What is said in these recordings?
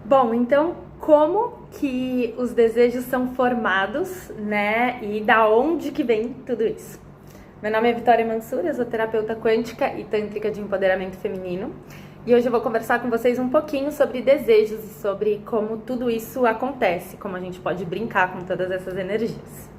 Bom, então como que os desejos são formados, né? E da onde que vem tudo isso? Meu nome é Vitória Mansur, eu sou terapeuta quântica e tântrica de empoderamento feminino. E hoje eu vou conversar com vocês um pouquinho sobre desejos e sobre como tudo isso acontece, como a gente pode brincar com todas essas energias.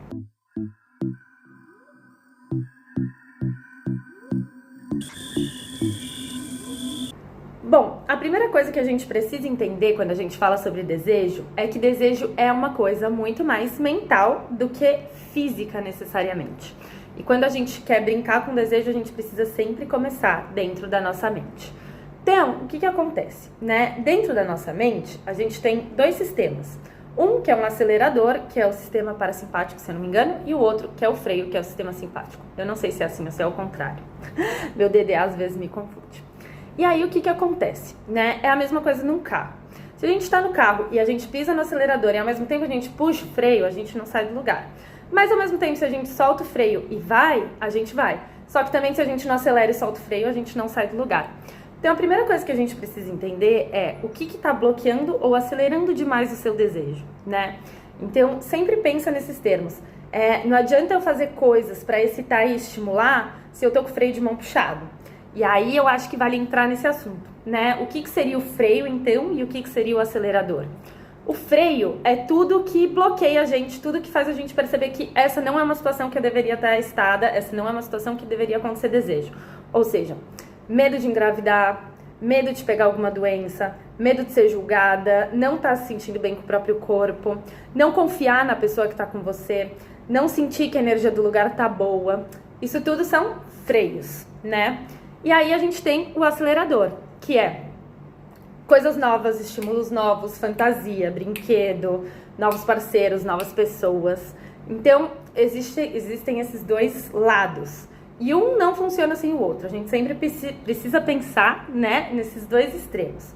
Bom, a primeira coisa que a gente precisa entender quando a gente fala sobre desejo é que desejo é uma coisa muito mais mental do que física necessariamente. E quando a gente quer brincar com desejo, a gente precisa sempre começar dentro da nossa mente. Então, o que acontece, né? Dentro da nossa mente, a gente tem dois sistemas. Um que é um acelerador, que é o sistema parasimpático, se eu não me engano, e o outro que é o freio, que é o sistema simpático. Eu não sei se é assim ou se é o contrário. Meu DDA às vezes me confunde. E aí, o que acontece, né? É a mesma coisa num carro. Se a gente está no carro e a gente pisa no acelerador e ao mesmo tempo a gente puxa o freio, a gente não sai do lugar. Mas ao mesmo tempo, se a gente solta o freio e vai, a gente vai. Só que também se a gente não acelera e solta o freio, a gente não sai do lugar. Então, a primeira coisa que a gente precisa entender é o que está bloqueando ou acelerando demais o seu desejo, né? Então, sempre pensa nesses termos. Não adianta eu fazer coisas para excitar e estimular se eu tô com o freio de mão puxado. E aí eu acho que vale entrar nesse assunto, né? O que seria o freio, então, e o que seria o acelerador? O freio é tudo que bloqueia a gente, tudo que faz a gente perceber que essa não é uma situação que eu deveria estar estada, essa não é uma situação que deveria acontecer desejo. Ou seja, medo de engravidar, medo de pegar alguma doença, medo de ser julgada, não estar se sentindo bem com o próprio corpo, não confiar na pessoa que está com você, não sentir que a energia do lugar está boa. Isso tudo são freios, né? E aí a gente tem o acelerador, que é coisas novas, estímulos novos, fantasia, brinquedo, novos parceiros, novas pessoas. Então, existem esses dois lados. E um não funciona sem o outro. A gente sempre precisa pensar, né, nesses dois extremos.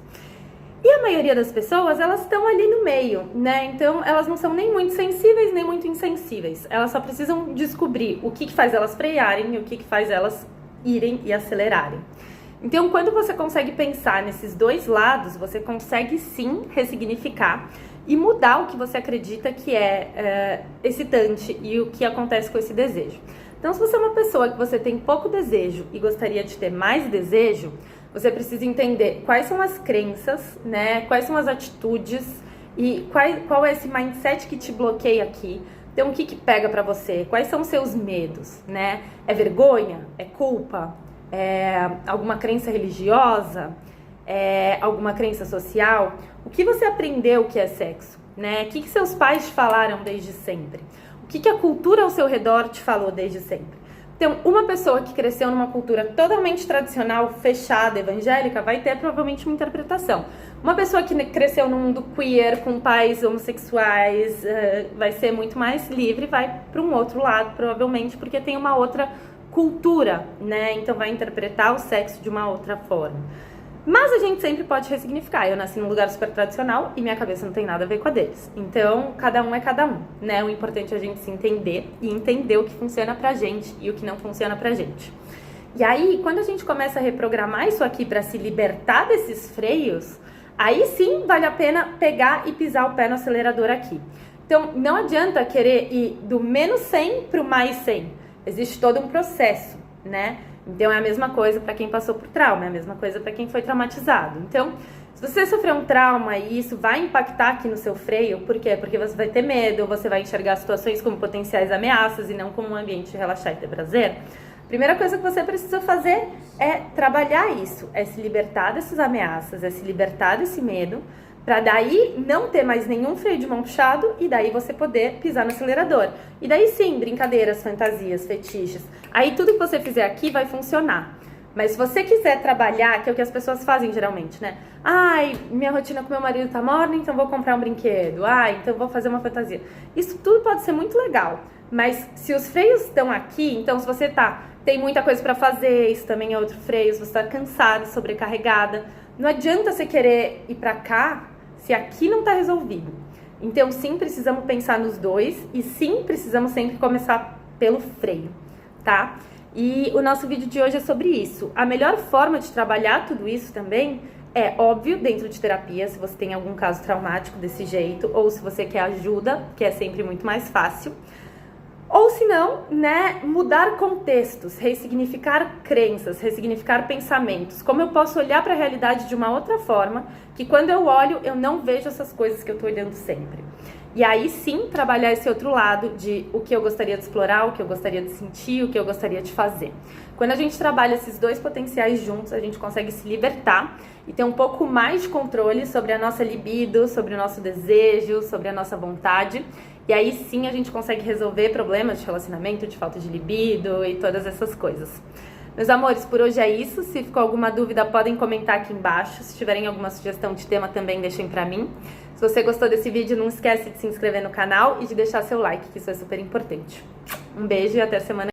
E a maioria das pessoas, elas estão ali no meio, né? Então, elas não são nem muito sensíveis, nem muito insensíveis. Elas só precisam descobrir o que faz elas frearem e o que faz elas irem e acelerarem. Então, quando você consegue pensar nesses dois lados, você consegue sim ressignificar e mudar o que você acredita que é excitante e o que acontece com esse desejo. Então, se você é uma pessoa que você tem pouco desejo e gostaria de ter mais desejo, você precisa entender quais são as crenças, né? Quais são as atitudes e qual é esse mindset que te bloqueia aqui. Então, o que pega pra você? Quais são os seus medos, né? É vergonha? É culpa? É alguma crença religiosa? É alguma crença social? O que você aprendeu que é sexo, né? O que seus pais te falaram desde sempre? O que a cultura ao seu redor te falou desde sempre? Então, uma pessoa que cresceu numa cultura totalmente tradicional, fechada, evangélica, vai ter provavelmente uma interpretação. Uma pessoa que cresceu num mundo queer, com pais homossexuais, vai ser muito mais livre, vai para um outro lado, provavelmente, porque tem uma outra cultura, né? Então, vai interpretar o sexo de uma outra forma. Mas a gente sempre pode ressignificar. Eu nasci num lugar super tradicional e minha cabeça não tem nada a ver com a deles. Então, cada um é cada um, né? O importante é a gente se entender e entender o que funciona pra gente e o que não funciona pra gente. E aí, quando a gente começa a reprogramar isso aqui pra se libertar desses freios, aí sim vale a pena pegar e pisar o pé no acelerador aqui. Então, não adianta querer ir do menos 100 pro mais 100. Existe todo um processo, né? Então, é a mesma coisa para quem passou por trauma, é a mesma coisa para quem foi traumatizado. Então, se você sofreu um trauma e isso vai impactar aqui no seu freio, por quê? Porque você vai ter medo, você vai enxergar situações como potenciais ameaças e não como um ambiente de relaxar e ter prazer. A primeira coisa que você precisa fazer é trabalhar isso, é se libertar dessas ameaças, é se libertar desse medo, para daí não ter mais nenhum freio de mão puxado e daí você poder pisar no acelerador. E daí sim, brincadeiras, fantasias, fetiches. Aí tudo que você fizer aqui vai funcionar. Mas se você quiser trabalhar, que é o que as pessoas fazem geralmente, né? Ai, minha rotina com meu marido tá morna, então vou comprar um brinquedo. Ai, então vou fazer uma fantasia. Isso tudo pode ser muito legal. Mas se os freios estão aqui, então se você tem muita coisa para fazer, isso também é outro freio, se você tá cansada, sobrecarregada, não adianta você querer ir para cá se aqui não está resolvido. Então, sim, precisamos pensar nos dois e sim, precisamos sempre começar pelo freio, tá? E o nosso vídeo de hoje é sobre isso. A melhor forma de trabalhar tudo isso também É óbvio, dentro de terapia, se você tem algum caso traumático desse jeito, ou se você quer ajuda, que é sempre muito mais fácil. Ou se não, né, mudar contextos, ressignificar crenças, ressignificar pensamentos. Como eu posso olhar para a realidade de uma outra forma, que quando eu olho, eu não vejo essas coisas que eu tô olhando sempre. E aí sim, trabalhar esse outro lado de o que eu gostaria de explorar, o que eu gostaria de sentir, o que eu gostaria de fazer. Quando a gente trabalha esses dois potenciais juntos, a gente consegue se libertar e ter um pouco mais de controle sobre a nossa libido, sobre o nosso desejo, sobre a nossa vontade. E aí sim a gente consegue resolver problemas de relacionamento, de falta de libido e todas essas coisas. Meus amores, por hoje é isso. Se ficou alguma dúvida, podem comentar aqui embaixo. Se tiverem alguma sugestão de tema também, deixem pra mim. Se você gostou desse vídeo, não esquece de se inscrever no canal e de deixar seu like, que isso é super importante. Um beijo e até semana que vem.